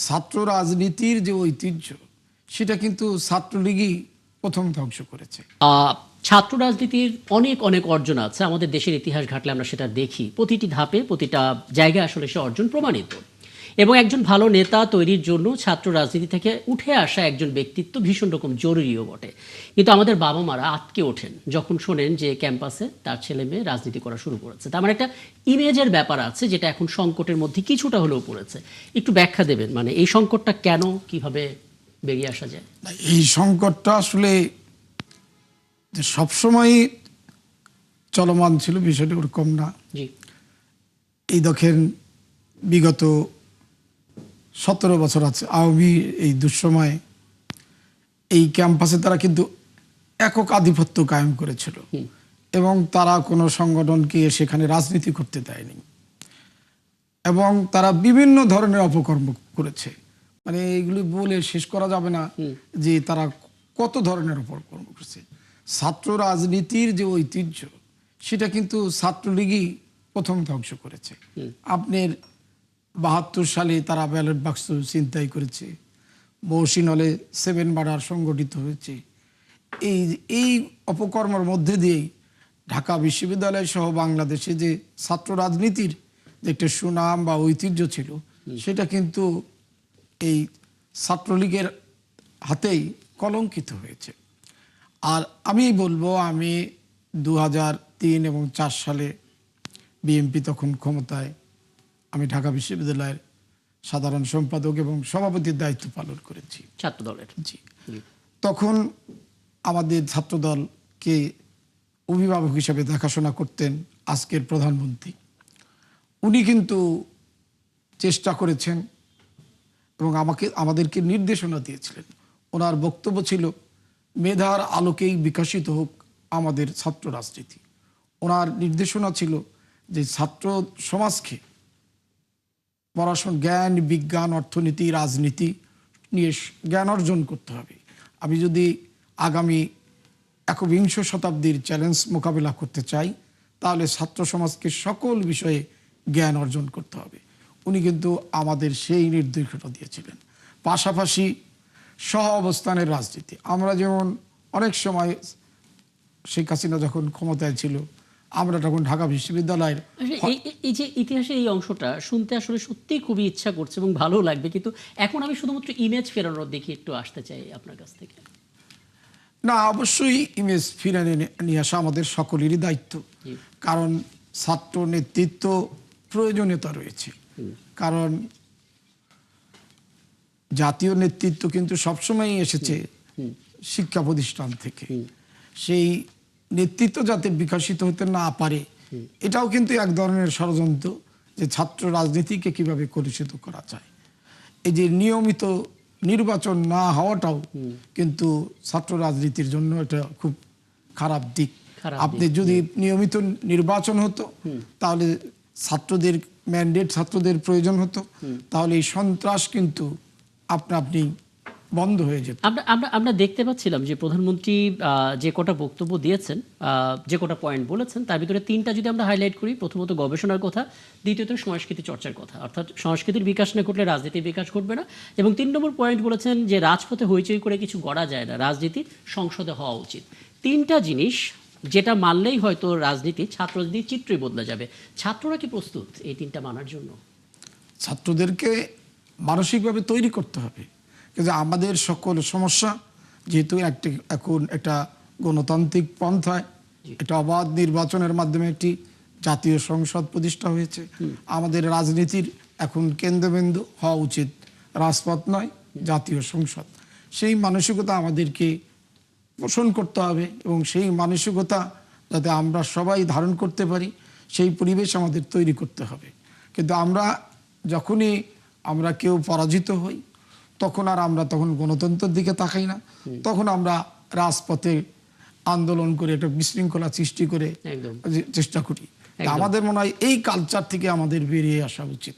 ছাত্র রাজনীতির যে ঐতিহ্য সেটা কিন্তু ছাত্রলীগই প্রথম ধ্বংস করেছে। ছাত্র রাজনীতির অনেক অনেক অর্জন আছে আমাদের দেশের ইতিহাস ঘাটলে আমরা সেটা দেখি। প্রতিটি ধাপে প্রতিটা জায়গায় আসলে সে অর্জন প্রমাণিত। এবং একজন ভালো নেতা তৈরির জন্য ছাত্র রাজনীতি থেকে উঠে আসা একজন ব্যক্তিত্ব ভীষণ রকম জরুরিও বটে। কিন্তু আমাদের বাবা মারা আটকে ওঠেন যখন শোনেন যে ক্যাম্পাসে তার ছেলে মেয়ে রাজনীতি করা শুরু করেছে। তার মানে একটা ইমেজের ব্যাপার আছে যেটা এখন সংকটের মধ্যে কিছুটা হলেও পড়েছে। একটু ব্যাখ্যা দেবেন, মানে এই সংকটটা কেন, কিভাবে বেরিয়ে আসা যায়? এই সংকটটা আসলে যে সবসময় চলমান ছিল বিষয়টা ওরকম না। জি। এই দেখেন বিগত 17 বছর আছে আওয়ামী এই দুঃসময়ে এই ক্যাম্পাসে তারা কিন্তু একক আধিপত্য কায়েম করেছিল এবং তারা কোনো সংগঠনকে সেখানে রাজনীতি করতে দেয়নি এবং তারা বিভিন্ন ধরনের অপকর্ম করেছে। মানে এইগুলি বলে শেষ করা যাবে না যে তারা কত ধরনের অপকর্ম করেছে। ছাত্র রাজনীতির যে ঐতিহ্য সেটা কিন্তু ছাত্রলীগই প্রথম ধ্বংস করেছে। আপনার 72 সালে তারা ব্যালট বাক্স ছিনতাই করেছে, মহসিনলে 7 মার্ডার সংগঠিত হয়েছে। এই অপকর্মের মধ্যে দিয়েই ঢাকা বিশ্ববিদ্যালয় সহ বাংলাদেশে যে ছাত্র রাজনীতির যে একটা সুনাম বা ঐতিহ্য ছিল সেটা কিন্তু এই ছাত্রলীগের হাতেই কলঙ্কিত হয়েছে। আর আমি বলবো, আমি 2003 এবং 4 সালে বিএনপি তখন ক্ষমতায়, আমি ঢাকা বিশ্ববিদ্যালয়ের সাধারণ সম্পাদক এবং সভাপতির দায়িত্ব পালন করেছি ছাত্র দলের। জি। তখন আমাদের ছাত্রদলকে অভিভাবক হিসেবে দেখাশোনা করতেন আজকের প্রধানমন্ত্রী। উনি কিন্তু চেষ্টা করেছেন এবং আমাদেরকে নির্দেশনা দিয়েছিলেন। ওনার বক্তব্য ছিল মেধার আলোকেই বিকশিত হোক আমাদের ছাত্র রাজনীতি। ওনার নির্দেশনা ছিল যে ছাত্র সমাজকে পড়াশোনা, জ্ঞান, বিজ্ঞান, অর্থনীতি, রাজনীতি নিয়ে জ্ঞান অর্জন করতে হবে। আমি যদি আগামী 21 শতাব্দীর চ্যালেঞ্জ মোকাবিলা করতে চাই তাহলে ছাত্র সমাজকে সকল বিষয়ে জ্ঞান অর্জন করতে হবে। উনি কিন্তু আমাদের সেই নির্দেশনা দিয়েছিলেন। পাশাপাশি সহ অবস্থানের রাজনীতি, আমরা যেমন অনেক সময় শেখ হাসিনা যখন ক্ষমতায় ছিল আমরা তখন ঢাকা বিশ্ববিদ্যালয়ের এই যে ইতিহাসের এই অংশটা শুনতে আসলে সত্যিই খুবই ইচ্ছা করছে এবং ভালো লাগবে, কিন্তু এখন আমি শুধুমাত্র ইমেজ ফেরানোর দিকে একটু আসতে চাই আপনার কাছ থেকে। না, অবশ্যই ইমেজ ফিরে নিয়ে আসা আমাদের সকলেরই দায়িত্ব। কারণ ছাত্র নেতৃত্ব প্রয়োজনীয়তা রয়েছে। কারণ জাতীয় নেতৃত্ব কিন্তু সবসময় এসেছে শিক্ষা প্রতিষ্ঠান থেকে। সেই নেতৃত্ব যাতে বিকশিত হতে না পারে এটাও কিন্তু এক ধরনের ষড়যন্ত্র, যে ছাত্র রাজনীতিকে কিভাবে কলুষিত করা যায়। এই যে নিয়মিত নির্বাচন না হওয়াটাও কিন্তু ছাত্র রাজনীতির জন্য এটা খুব খারাপ দিক। আপনি যদি নিয়মিত নির্বাচন হতো তাহলে ছাত্রদের ম্যান্ডেট, ছাত্রদের প্রয়োজন হতো, তাহলে এই সন্ত্রাস কিন্তু আপনি বন্ধ হয়ে যেত। আমরা দেখতে পাচ্ছিলাম যে প্রধানমন্ত্রী যে কটা বক্তব্য দিয়েছেন, যে কটা পয়েন্ট বলেছেন, তার ভিতরে 3টা যদি আমরা হাইলাইট করি, প্রথমত গবেষণার কথা, দ্বিতীয়ত সংস্কৃতি চর্চার কথা। অর্থাৎ সংস্কৃতির বিকাশ না ঘটলে রাজনীতির বিকাশ ঘটবে না। এবং 3 নম্বর পয়েন্ট বলেছেন যে রাজপথে হইচই করে কিছু গড়া যায় না, রাজনীতি সংসদে হওয়া উচিত। 3টা জিনিস যেটা মানলেই হয়তো রাজনীতি, ছাত্র রাজনীতির চিত্রই বদলে যাবে। ছাত্ররা কি প্রস্তুত এই 3টা মানার জন্য? ছাত্রদেরকে মানসিকভাবে তৈরি করতে হবে। কিন্তু আমাদের সকল সমস্যা, যেহেতু এখন একটা গণতান্ত্রিক পন্থায় একটা অবাধ নির্বাচনের মাধ্যমে একটি জাতীয় সংসদ প্রতিষ্ঠা হয়েছে, আমাদের রাজনীতির এখন কেন্দ্রবিন্দু হওয়া উচিত রাজপথ নয়, জাতীয় সংসদ। সেই মানসিকতা আমাদেরকে পোষণ করতে হবে এবং সেই মানসিকতা যাতে আমরা সবাই ধারণ করতে পারি সেই পরিবেশ আমাদের তৈরি করতে হবে। কিন্তু যখনই আমরা কেউ পরাজিত হই তখন তখন গণতন্ত্রের দিকে তাকাই না, তখন আমরা রাজপথে আন্দোলন করে একটা বিশৃঙ্খলা সৃষ্টি করে চেষ্টা করি। আমাদের মনে হয় এই কালচার থেকে আমাদের বেরিয়ে আসা উচিত।